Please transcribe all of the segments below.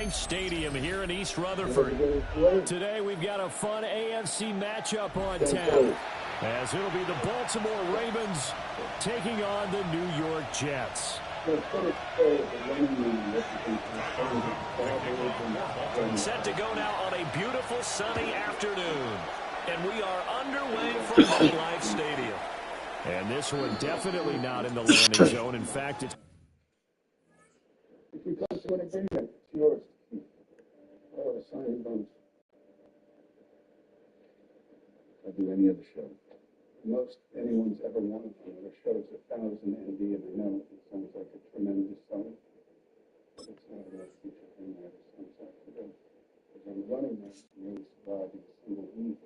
MetLife Stadium here in East Rutherford. Today we've got a fun AFC matchup on tap, as it'll be the Baltimore Ravens taking on the New York Jets. Set to go now on a beautiful sunny afternoon. And we are underway from MetLife Stadium. And this one definitely not in the landing zone. In fact, it's... If you come to an agreement, it's yours. Oh, the signing bonus. I'll do any other show. Most anyone's ever wanted from other shows, 1,000 ND, and I know it sounds like a tremendous song. But it's not a real feature thing that it sounds like today. Because I'm running this and really surviving a single week.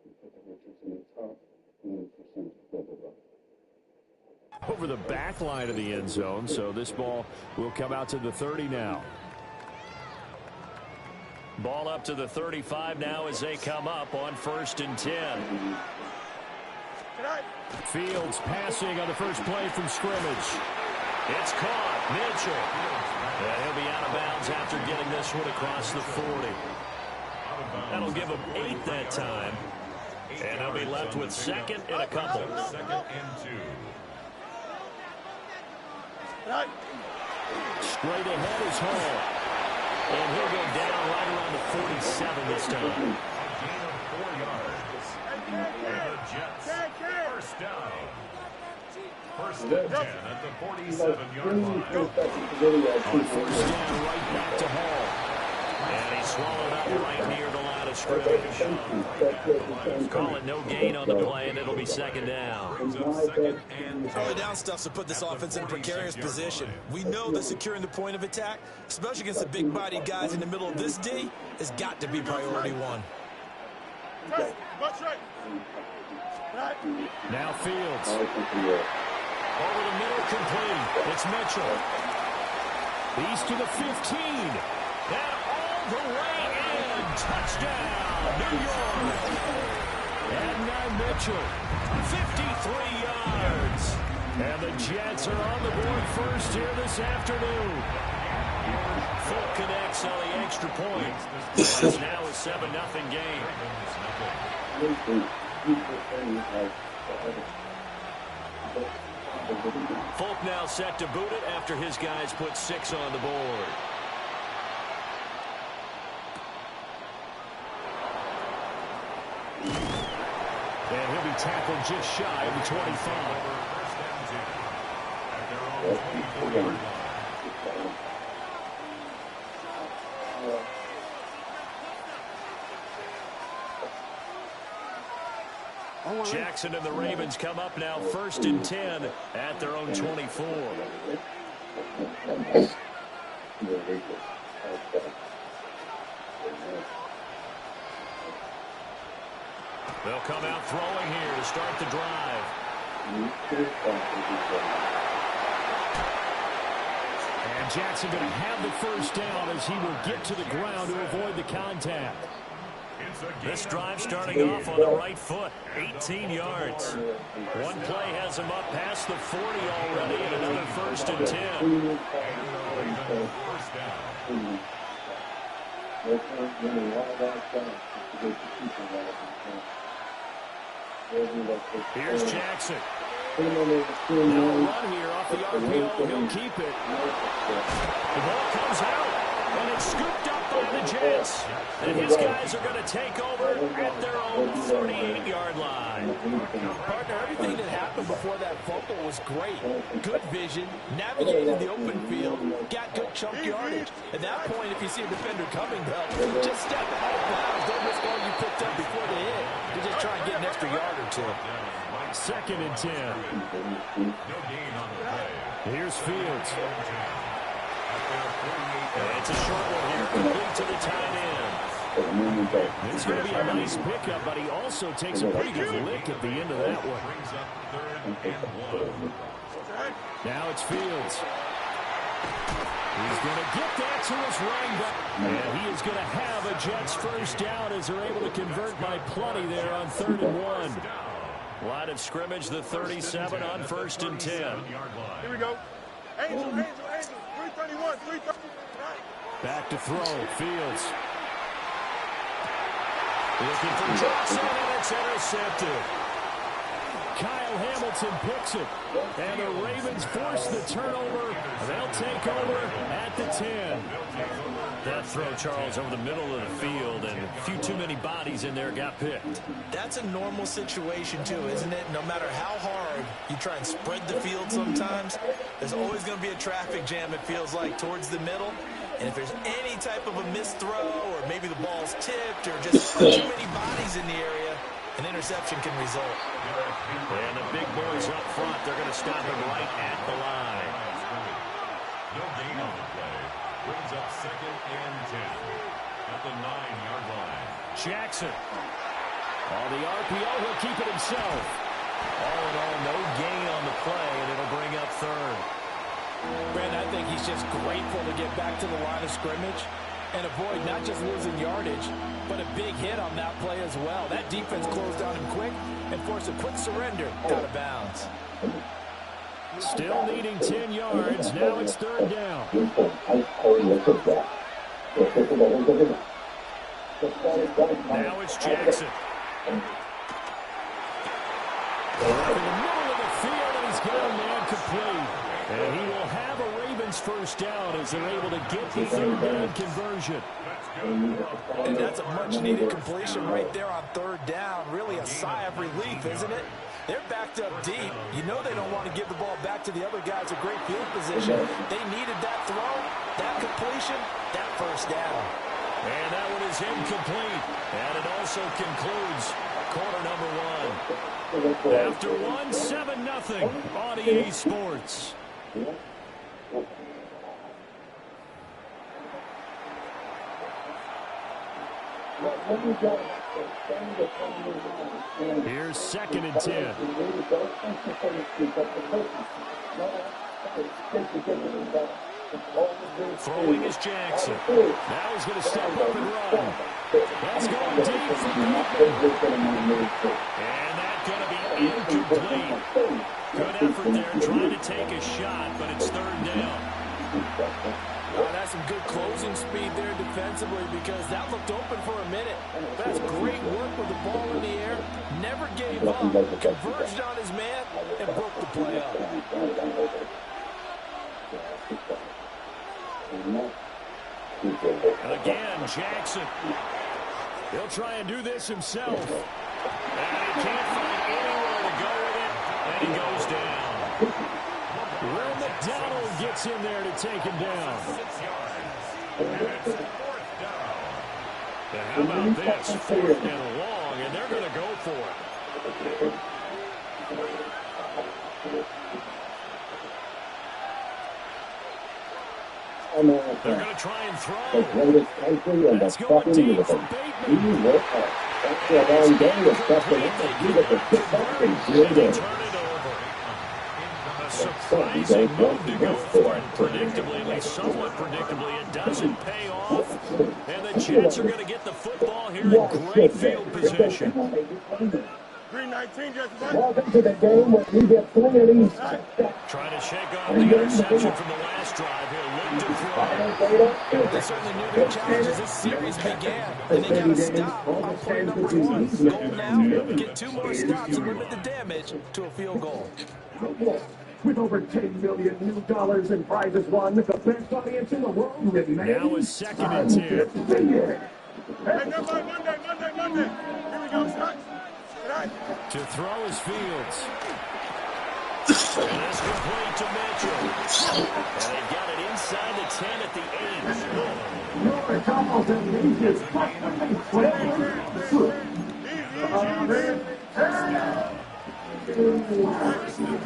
We put the Richards in the top 1% of global wealth. Over the back line of the end zone, so this ball will come out to the 30 now. Ball up to the 35 now as they come up on 1st and 10. Fields passing on the first play from scrimmage. It's caught. Mitchell. And he'll be out of bounds after getting this one across the 40. That'll give him 8 that time. And they'll be left with 2nd and a couple. 2nd and 2. Straight ahead is Hall. And he'll go down right around the 47 this time. Gain of 4 yards. The Jets, first down. 1st and 10 at the 47-yard line. On 1st down, right back to Hall. And he swallowed up right near the line of scrimmage. Call it no gain on the play, and it'll be 2nd down. Early down stuff to put this offense in a precarious position. We know that securing the point of attack, especially against the big-bodied guys in the middle of this D, has got to be priority 1. Now Fields. Over the middle, complete. It's Mitchell. He's to the 15. And all the way in. Touchdown, New York. And now Mitchell. 53 yards. And the Jets are on the board first here this afternoon. Full connects on the extra point. It's now a 7-0 game. Folk now set to boot it after his guys put 6 on the board. And he'll be tackled just shy of the 25. Jackson and the Ravens come up now 1st and 10 at their own 24. They'll come out throwing here to start the drive. And Jackson going to have the first down as he will get to the ground to avoid the contact. This drive starting off on the right foot, 18 yards. One play has him up past the 40 already, and another 1st and 10. Here's Jackson. Now a run here off the RPO. He'll keep it. The ball comes out, and it's scooped up by the Jets. And his guys are going to take over at their own 38-yard line. Partner, everything that happened before that fumble was great. Good vision, navigated the open field, got good chunk yardage. At that point, if you see a defender coming, though, just step out of bounds. Don't risk all you picked up before they hit. You just try and get an extra yard or 2. 2nd and 10. No gain on the play. Here's Fields. And it's a short one here, complete to the tight end. It's going to be a nice pickup, but he also takes a pretty good lick at the end of that one. Now it's Fields. He's going to get that to his running back. And he is going to have a Jets first down as they're able to convert by plenty there on 3rd and 1. Line of scrimmage, the 37 on 1st and 10. Here we go. Angel, 331, 330. Back to throw. Fields. Looking for Johnson, and it's intercepted. Kyle Hamilton picks it. And the Ravens force the turnover. They'll take over at the 10. That throw, Charles, over the middle of the field, and a few too many bodies in there got picked. That's a normal situation, too, isn't it? No matter how hard you try and spread the field sometimes, there's always going to be a traffic jam, it feels like, towards the middle. And if there's any type of a missed throw, or maybe the ball's tipped, or just too many bodies in the area, an interception can result. And the big boys up front, they're going to stop him right at the line. No gain on the play. Brings up 2nd and 10 at the 9-yard line. Jackson. On the RPO, he'll keep it himself. All in all, no gain on the play, and it'll bring up 3rd. Brandon, I think he's just grateful to get back to the line of scrimmage and avoid not just losing yardage, but a big hit on that play as well. That defense closed down him quick and forced a quick surrender out of bounds. Still needing 10 yards. Now it's 3rd down. Now it's Jackson. In the middle of the field, and he's got a man complete. And he will have a Ravens first down as they're able to get the 3rd down conversion. And that's a much-needed completion right there on 3rd down. Really a sigh of relief, isn't it? They're backed up deep. You know they don't want to give the ball back to the other guys in great field position. They needed that throw, that completion, that first down. And that one is incomplete. And it also concludes quarter number 1. After 1, 7-0 on EA Sports. Here's 2nd and 10. Throwing is Jackson. Now he's going to step up and run. That's going deep for Bateman. And that's going to be incomplete. Good effort there trying to take a shot, but it's 3rd down. Oh, that's some good closing speed there defensively because that looked open for a minute. That's great work with the ball in the air. Never gave up. Converged on his man and broke the play up. Again, Jackson. He'll try and do this himself. And he can't find anywhere to go with it. And he goes down. Will McDonald gets in there to take him down. And how about this? 4th and long, and they're going to go for it. They're going to try and throw. That's going deep for Bateman. Turn it over. A surprising move to go for it. Predictably, at least somewhat predictably, it doesn't pay off. And the Jets are going to get the football here in great field position. 319 just Welcome to the game where we get 3 of these. Trying to shake off the interception from the last drive here. Look to throw. They certainly knew their challenges this series began. And they got to stop on play number 1. Goal now, get 2 more stops and limit the damage to a field goal. With over $10 million in prizes won, the best audience in the world remains. Now is 2nd and 10. Hey, Monday. Here we go, Scott. To throw is Fields. And it's complete to Mitchell. And they got it inside the 10 at the 8.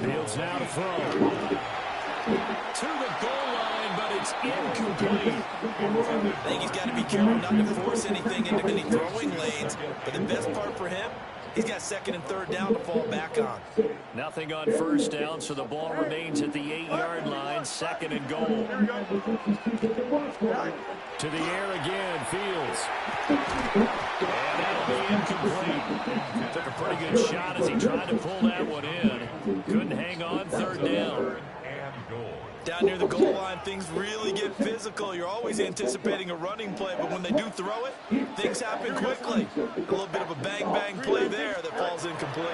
Fields now to throw. To the goal line, but it's incomplete. I think he's got to be careful not to force anything into any throwing lanes. But the best part for him, he's got 2nd and 3rd down to fall back on. Nothing on 1st down, so the ball remains at the 8-yard line. 2nd and goal. To the air again, Fields. And that'll be incomplete. Took a pretty good shot as he tried to pull that one in. Couldn't hang on 3rd down. Down near the goal line, things really get physical. You're always anticipating a running play, but when they do throw it, things happen quickly. A little bit of a bang-bang play there that falls incomplete.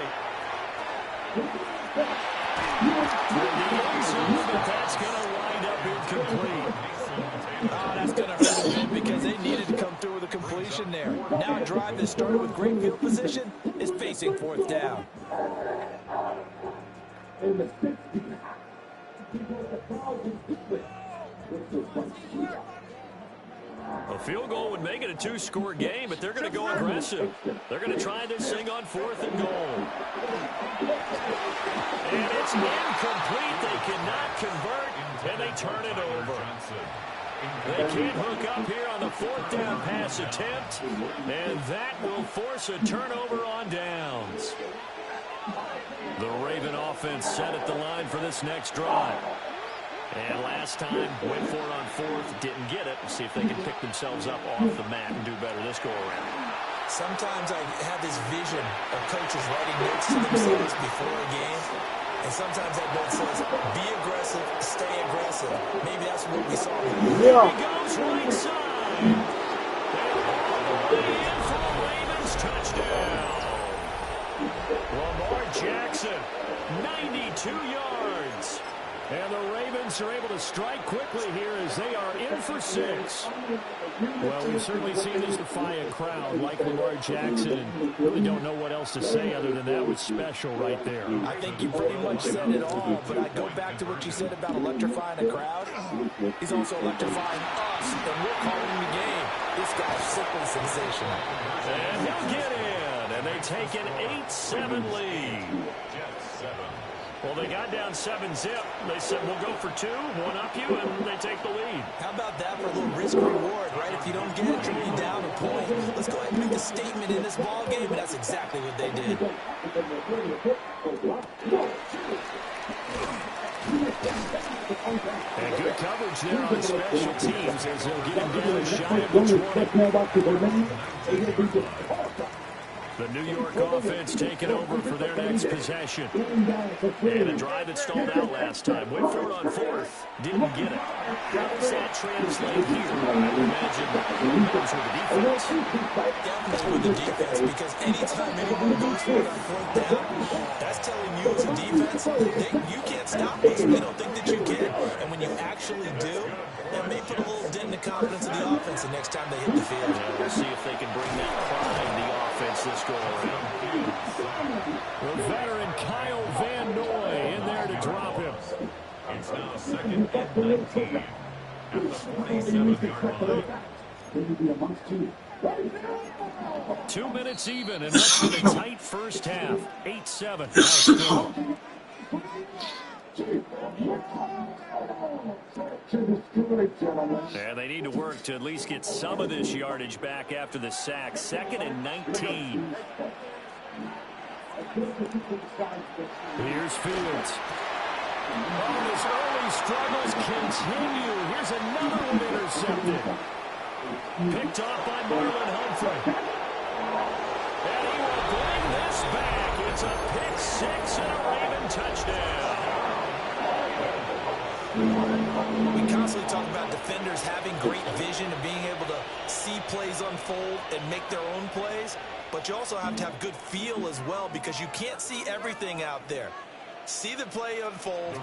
But that's going to wind up incomplete. Oh, that's going to hurt a bit because they needed to come through with a completion there. Now a drive that started with great field position is facing fourth down. A field goal would make it a two-score game, but they're going to go aggressive. They're going to try this thing on 4th and goal. And it's incomplete. They cannot convert, and they turn it over. They can't hook up here on the 4th down pass attempt, and that will force a turnover on downs. The Raven offense set at the line for this next drive. And last time, went for it on 4th, didn't get it. See if they can pick themselves up off the mat and do better this go-around. Sometimes I have this vision of coaches writing notes to themselves before a game. And sometimes that note says, be aggressive, stay aggressive. Maybe that's what we saw. Here he goes right side. And all the way in for the Ravens touchdown. Lamar Jackson, 92 yards. And the Ravens are able to strike quickly here as they are in for 6. Well, we've certainly seen this defy a crowd like Lamar Jackson, and really don't know what else to say other than that was special right there. I think you pretty much said it all, but I go back to what you said about electrifying a crowd. He's also electrifying us, and we're calling the game. This guy's simply sensational. And he'll get in, and they take an 8-7 lead. Well, they got down 7-zip. They said, we'll go for 2, one up you, and they take the lead. How about that for a little risk-reward, right? If you don't get it, you'll be down a point. Let's go ahead and make a statement in this ball game, and that's exactly what they did. And good coverage there on special teams as they'll get him down shy of the 20. The New York offense taking over for their next possession. And a drive that stalled out last time. Went for it on 4th. Didn't get it. How does that translate here? I would imagine it goes with the defense. Definitely with the defense, because anytime anyone goes for it on 4th down, that's telling you as a defense, you can't stop us. We don't think that you can. And when you actually do, that may put a little dent in the confidence of the offense the next time they hit the field. Yeah, we'll see if they can bring that pride in the offense this go-around. The veteran Kyle Van Noy in there to drop him. It's now 2nd and 19 at the 47-yard line. 2 minutes even, and what's been a tight first half. 8-7. Now still. Yeah, they need to work to at least get some of this yardage back after the sack. 2nd and 19. Here's Fields. Oh, his early struggles continue. Here's another one intercepted. Picked off by Marlon Humphrey. And he will bring this back. It's a pick 6 and a Raven touchdown. We constantly talk about defenders having great vision and being able to see plays unfold and make their own plays, but you also have to have good feel as well, because you can't see everything out there. See the play unfold,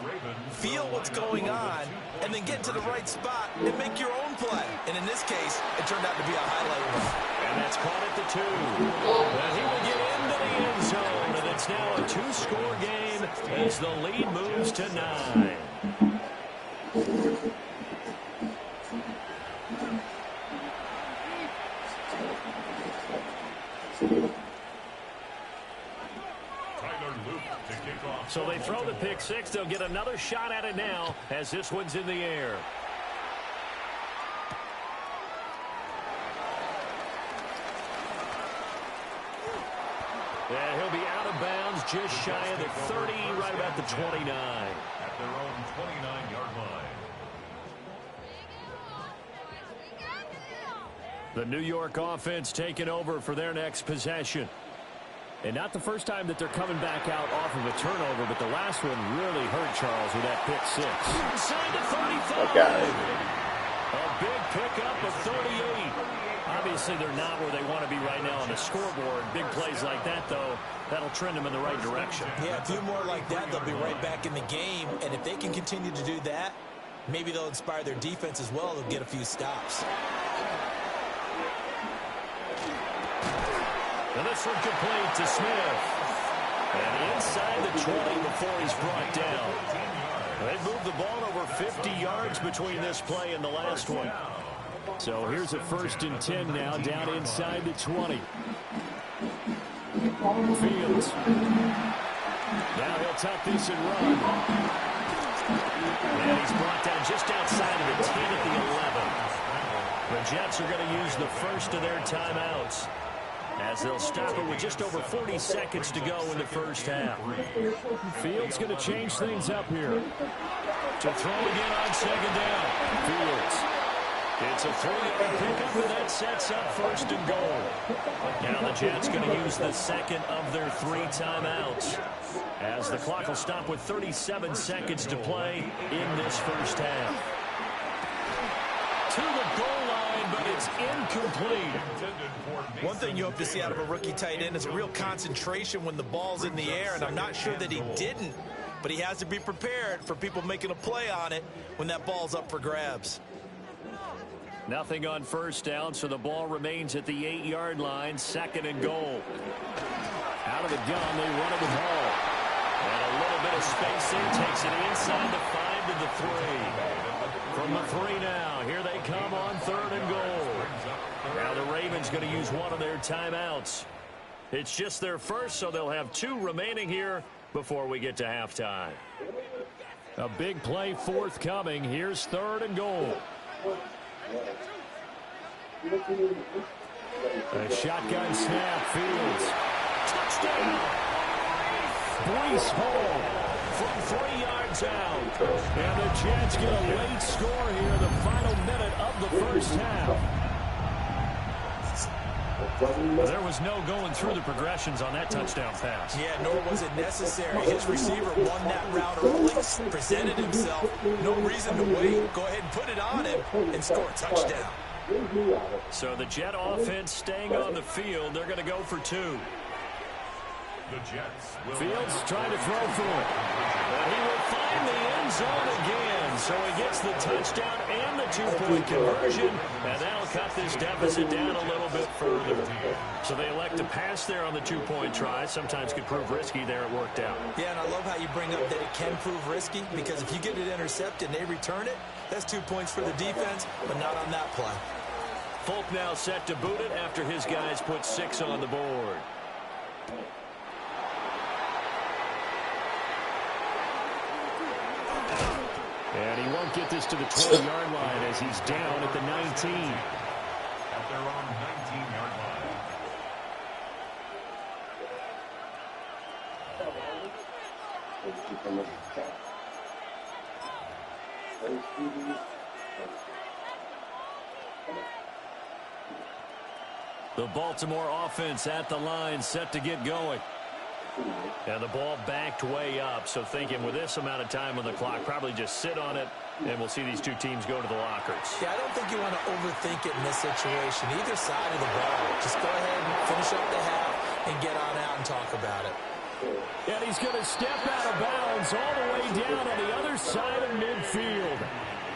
feel what's going on, and then get to the right spot and make your own play. And in this case, it turned out to be a highlight run. And that's caught at the 2. And he will get into the end zone, and it's now a 2-score game as the lead moves to 9. So they throw the pick 6. They'll get another shot at it now as this one's in the air. And he'll be out of bounds just shy of the 30, right about the 29. At their own 29-yard line. The New York offense taking over for their next possession. And not the first time that they're coming back out off of a turnover, but the last one really hurt Charles with that pick six. Inside the 35. A big pickup of 38. Obviously, they're not where they want to be right now on the scoreboard. Big plays like that, though, that'll trend them in the right direction. Yeah, a few more like that, they'll be right back in the game. And if they can continue to do that, maybe they'll inspire their defense as well. They'll get a few stops. And this one complete to Smith. And inside the 20 before he's brought down. They moved the ball over 50 yards between this play and the last one. So here's a 1st and 10 now, down inside the 20. Fields. Now he'll tuck this and run. And he's brought down just outside of the 10 at the 11. The Jets are going to use the first of their timeouts, as they'll stop it with just over 40 seconds to go in the first half. Fields going to change things up here. To throw again on 2nd down. Fields. It's a 3-yard pickup, and that sets up 1st and goal. Now the Jets going to use the second of their 3 timeouts, as the clock will stop with 37 seconds to play in this first half. To the goal line, but it's incomplete. One thing you hope to see out of a rookie tight end is a real concentration when the ball's in the air, and I'm not sure that he didn't, but he has to be prepared for people making a play on it when that ball's up for grabs. Nothing on 1st down, so the ball remains at the 8-yard line, 2nd and goal. Out of the gun, they run it with Hall. And a little bit of space there, takes it inside the 5 to the 3. From the 3 now, here they come on 3rd and goal. Now the Ravens going to use one of their timeouts. It's just their first, so they'll have 2 remaining here before we get to halftime. A big play forthcoming. Here's 3rd and goal. A shotgun snap. Fields. Touchdown! Brees Hall from 3 yards out. And the Jets get a late score here in the final minute of the first half. There was no going through the progressions on that touchdown pass. Yeah, nor was it necessary. His receiver won that route early, presented himself. No reason to wait. Go ahead and put it on him and score a touchdown. So the Jet offense staying on the field. They're going to go for 2. Fields trying to throw for it. But he will find the end zone again. So he gets the touchdown and the 2-point conversion. And that'll cut this deficit down a little bit further. So they elect to pass there on the 2-point try. Sometimes could prove risky there. It worked out. Yeah, and I love how you bring up that it can prove risky, because if you get it intercepted and they return it, that's 2 points for the defense, but not on that play. Folk now set to boot it after his guys put 6 on the board. And he won't get this to the 20-yard line as he's down at the 19. At their own 19-yard line. The Baltimore offense at the line, set to get going. And the ball backed way up, so thinking with this amount of time on the clock, probably just sit on it, and we'll see these 2 teams go to the lockers. Yeah, I don't think you want to overthink it in this situation, either side of the ball. Just go ahead and finish up the half and get on out and talk about it. And he's going to step out of bounds all the way down on the other side of midfield.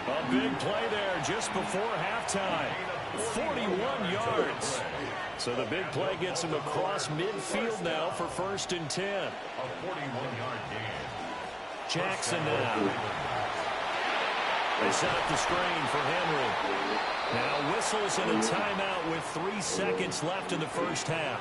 A big play there just before halftime. 41 yards. So the big play gets him across midfield now for 1st and 10. A 41-yard gain. Jackson now. They set up the screen for Henry. Now whistles and a timeout with 3 seconds left in the first half.